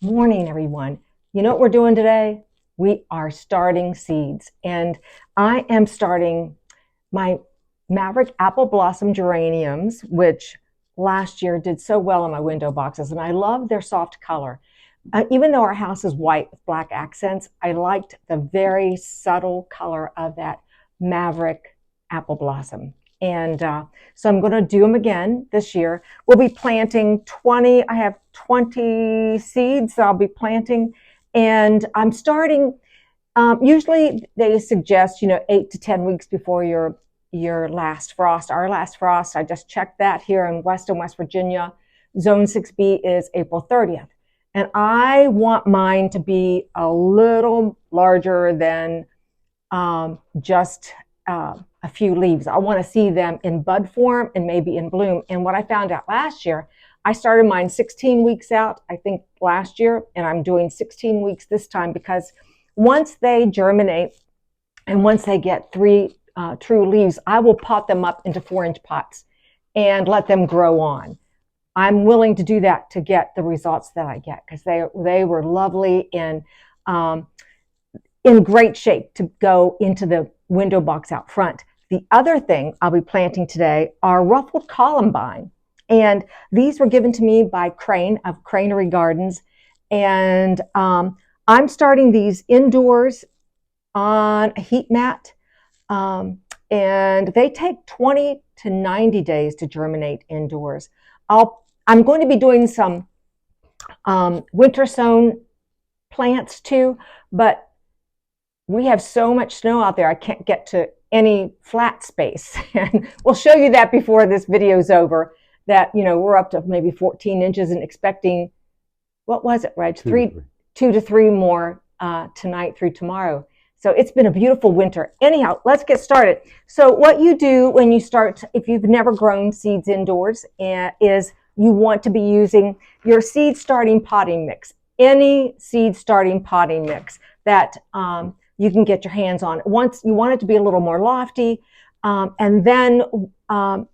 Morning, everyone. You know what we're doing today? We are starting seeds, and I am starting my Maverick apple blossom geraniums, which last year did so well in my window boxes, and I love their soft color. Even though our house is white with black accents, I liked the very subtle color of that Maverick apple blossom. And so I'm going to do them again this year. We'll be planting 20, I have 20 seeds I'll be planting. And I'm starting, usually they suggest, 8 to 10 weeks before your last frost. Our last frost, I just checked that here in Weston, West Virginia. Zone 6B is April 30th. And I want mine to be a little larger than just a few leaves. I want to see them in bud form and maybe in bloom. And what I found out last year, I started mine 16 weeks out, I think last year, and I'm doing 16 weeks this time because once they germinate and once they get three true leaves, I will pot them up into 4-inch pots and let them grow on. I'm willing to do that to get the results that I get because they were lovely and in great shape to go into the window box out front. The other thing I'll be planting today are ruffled Columbine. And these were given to me by Crane of Cranery Gardens. And I'm starting these indoors on a heat mat. And they take 20 to 90 days to germinate indoors. I'm going to be doing some winter sown plants too, but we have so much snow out there, I can't get to any flat space. And we'll show you that before this video's over, that, we're up to maybe 14 inches and expecting, what was it, Reg? 2 to 3 more tonight through tomorrow. So it's been a beautiful winter. Anyhow, let's get started. So what you do when you start, if you've never grown seeds indoors, is you want to be using your seed starting potting mix. Any seed starting potting mix that you can get your hands on. Once you want it to be a little more lofty, and then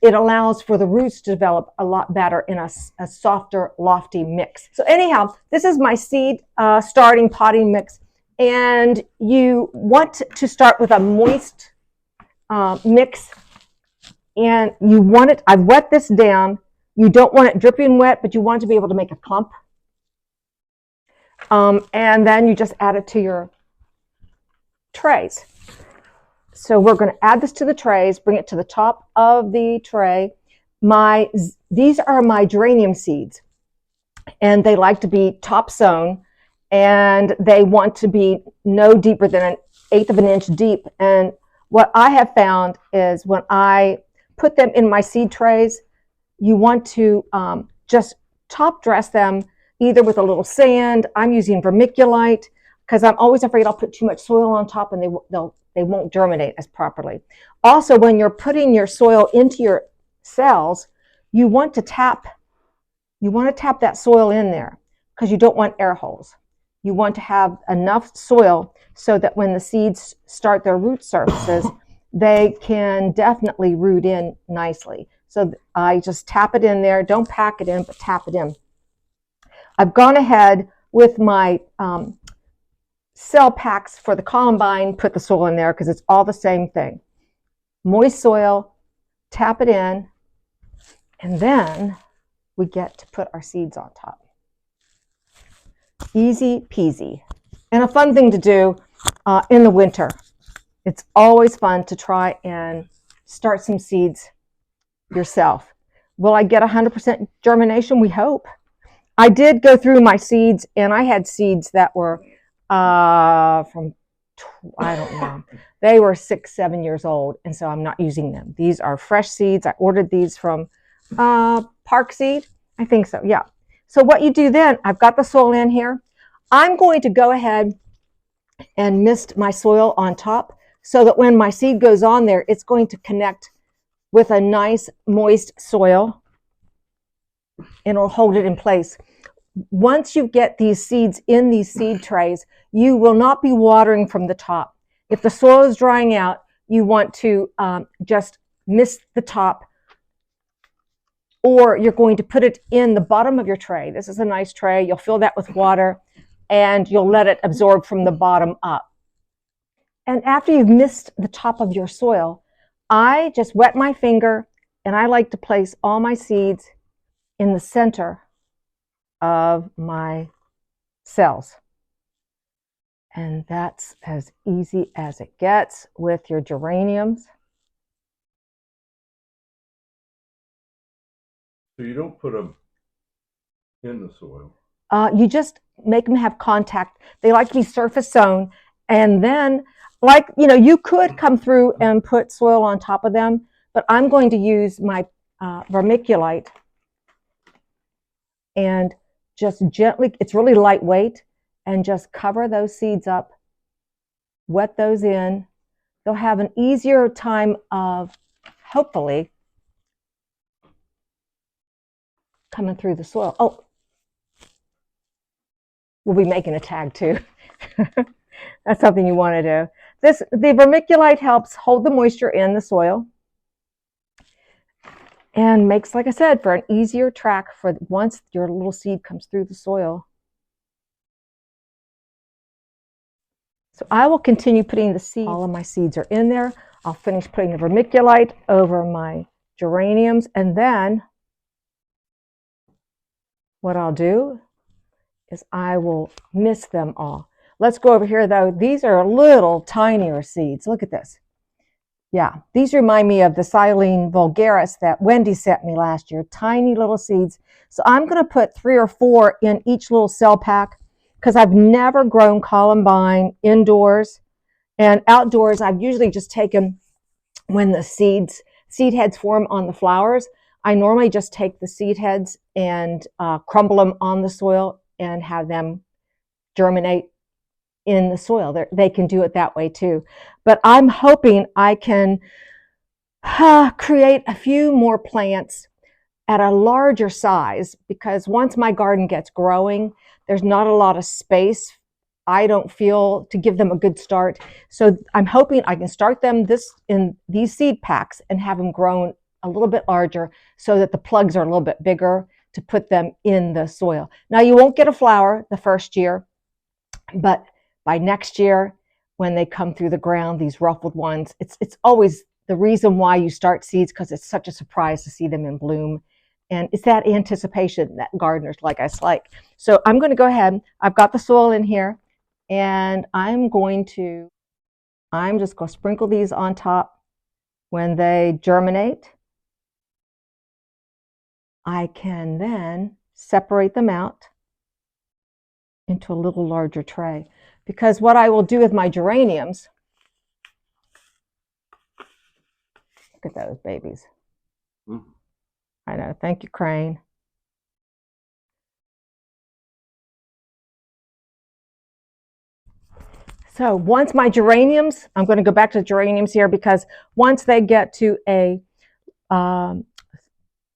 it allows for the roots to develop a lot better in a softer, lofty mix. So anyhow, this is my seed starting potting mix. And you want to start with a moist mix. And you want it, I've wet this down. You don't want it dripping wet, but you want to be able to make a clump. And then you just add it to your trays. So we're going to add this to the trays, bring it to the top of the tray. These are my geranium seeds, and they like to be top sown, and they want to be no deeper than 1/8 of an inch deep. And what I have found is when I put them in my seed trays, you want to just top dress them either with a little sand. I'm using vermiculite because I'm always afraid I'll put too much soil on top and they won't germinate as properly. Also, when you're putting your soil into your cells, you want to tap that soil in there because you don't want air holes. You want to have enough soil so that when the seeds start their root surfaces, they can definitely root in nicely. So I just tap it in there. Don't pack it in, but tap it in. I've gone ahead with my cell packs for the Columbine, put the soil in there because it's all the same thing. Moist soil, tap it in, and then we get to put our seeds on top. Easy peasy. And a fun thing to do in the winter. It's always fun to try and start some seeds yourself. Will I get 100% germination? We hope. I did go through my seeds, and I had seeds that were from, I don't know, they were 6-7 years old, and so I'm not using them. These are fresh seeds. I ordered these from Park Seed. I think so, yeah. So what you do then, I've got the soil in here. I'm going to go ahead and mist my soil on top so that when my seed goes on there, it's going to connect with a nice moist soil and it'll hold it in place. Once you get these seeds in these seed trays, you will not be watering from the top. If the soil is drying out, you want to just mist the top or you're going to put it in the bottom of your tray. This is a nice tray. You'll fill that with water and you'll let it absorb from the bottom up. And after you've mixed the top of your soil, I just wet my finger and I like to place all my seeds in the center of my cells. And that's as easy as it gets with your geraniums. So you don't put them in the soil. You just make them have contact. They like to be surface sown. And then, like, you could come through and put soil on top of them, but I'm going to use my vermiculite and just gently, it's really lightweight, and just cover those seeds up, wet those in. They'll have an easier time of, hopefully, coming through the soil. Oh, we'll be making a tag too. That's something you want to do. The vermiculite helps hold the moisture in the soil and makes, like I said, for an easier track for once your little seed comes through the soil. So I will continue putting the seeds. All of my seeds are in there. I'll finish putting the vermiculite over my geraniums, and then what I'll do is I will mist them all. Let's go over here though. These are little tinier seeds. Look at this. Yeah, these remind me of the Silene vulgaris that Wendy sent me last year. Tiny little seeds. So I'm going to put 3 or 4 in each little cell pack because I've never grown Columbine indoors. And outdoors, I've usually just taken, when the seed heads form on the flowers, I normally just take the seed heads and crumble them on the soil and have them germinate in the soil. They can do it that way too. But I'm hoping I can create a few more plants at a larger size, because once my garden gets growing, there's not a lot of space, I don't feel, to give them a good start. So I'm hoping I can start them in these seed packs and have them grown a little bit larger so that the plugs are a little bit bigger to put them in the soil. Now, you won't get a flower the first year, but by next year, when they come through the ground, these ruffled ones, it's always the reason why you start seeds, because it's such a surprise to see them in bloom. And it's that anticipation that gardeners like us like. So I'm going to go ahead. I've got the soil in here, and I'm just going to sprinkle these on top. When they germinate, I can then separate them out into a little larger tray. Because what I will do with my geraniums, look at those babies. I know, thank you, Crane. So once my geraniums, I'm going to go back to the geraniums here, because once they get to a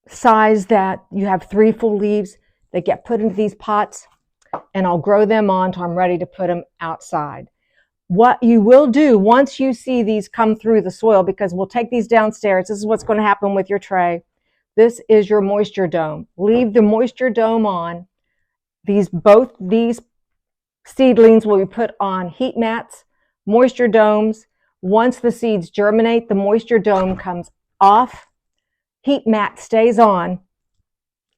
size that you have 3 full leaves, they get put into these pots, and I'll grow them on until I'm ready to put them outside. What you will do once you see these come through the soil, because we'll take these downstairs, this is what's going to happen with your tray. This is your moisture dome. Leave the moisture dome on. Both these seedlings will be put on heat mats, moisture domes. Once the seeds germinate, the moisture dome comes off. Heat mat stays on.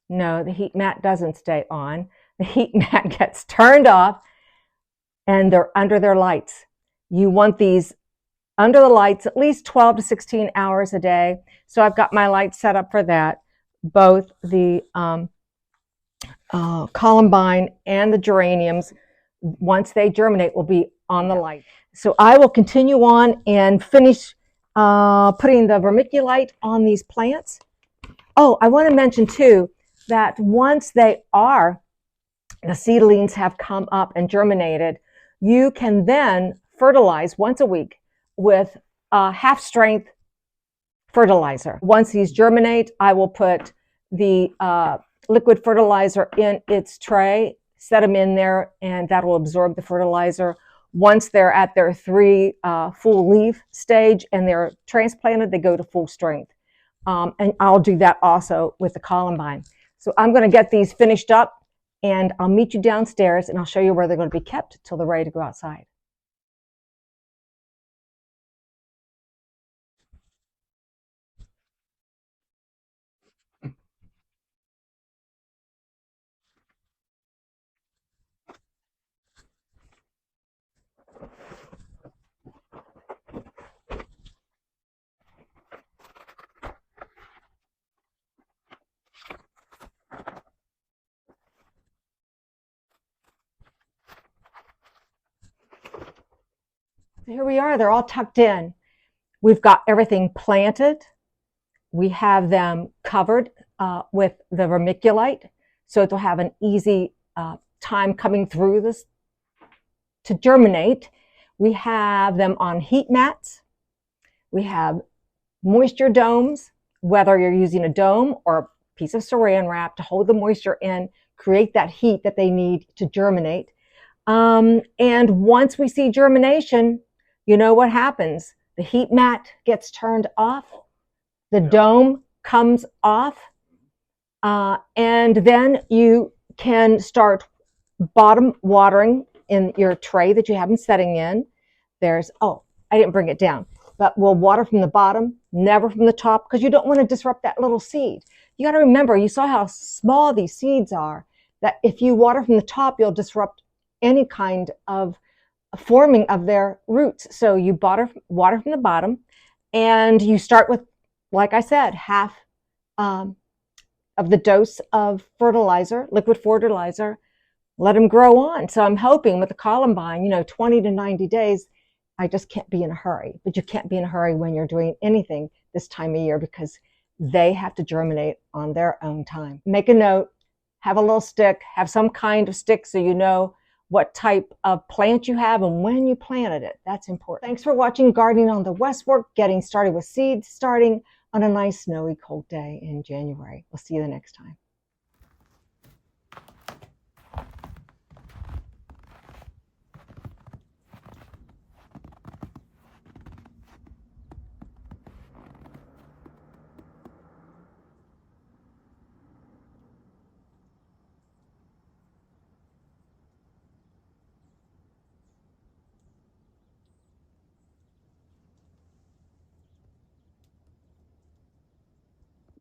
No, the heat mat doesn't stay on. The heat mat gets turned off, and they're under their lights. You want these under the lights at least 12 to 16 hours a day. So I've got my lights set up for that. Both the Columbine and the geraniums, once they germinate, will be on the light. So I will continue on and finish putting the vermiculite on these plants. Oh, I want to mention too that once the seedlings have come up and germinated, you can then fertilize once a week with half-strength fertilizer. Once these germinate, I will put the liquid fertilizer in its tray, set them in there, and that will absorb the fertilizer. Once they're at their 3 full leaf stage and they're transplanted, they go to full strength. And I'll do that also with the Columbine. So I'm going to get these finished up, and I'll meet you downstairs, and I'll show you where they're going to be kept till they're ready to go outside. So here we are. They're all tucked in. We've got everything planted. We have them covered with the vermiculite, so they'll have an easy time coming through this to germinate. We have them on heat mats. We have moisture domes, whether you're using a dome or a piece of saran wrap to hold the moisture in, create that heat that they need to germinate. And once we see germination, you know what happens. The heat mat gets turned off. The dome comes off. And then you can start bottom watering in your tray that you have them setting in. There's, oh, I didn't bring it down, but we'll water from the bottom, never from the top, because you don't want to disrupt that little seed. You got to remember, you saw how small these seeds are, that if you water from the top, you'll disrupt any kind of forming of their roots. So you water from the bottom, and you start with, like I said, half of the dose of fertilizer, liquid fertilizer. Let them grow on. So I'm hoping with the Columbine, 20 to 90 days, I just can't be in a hurry. But you can't be in a hurry when you're doing anything this time of year, because they have to germinate on their own time. Make a note, have a little stick, have some kind of stick so you know what type of plant you have and when you planted it. That's important. Thanks for watching Gardening on the West Fork, getting started with seeds, starting on a nice snowy cold day in January. We'll see you the next time.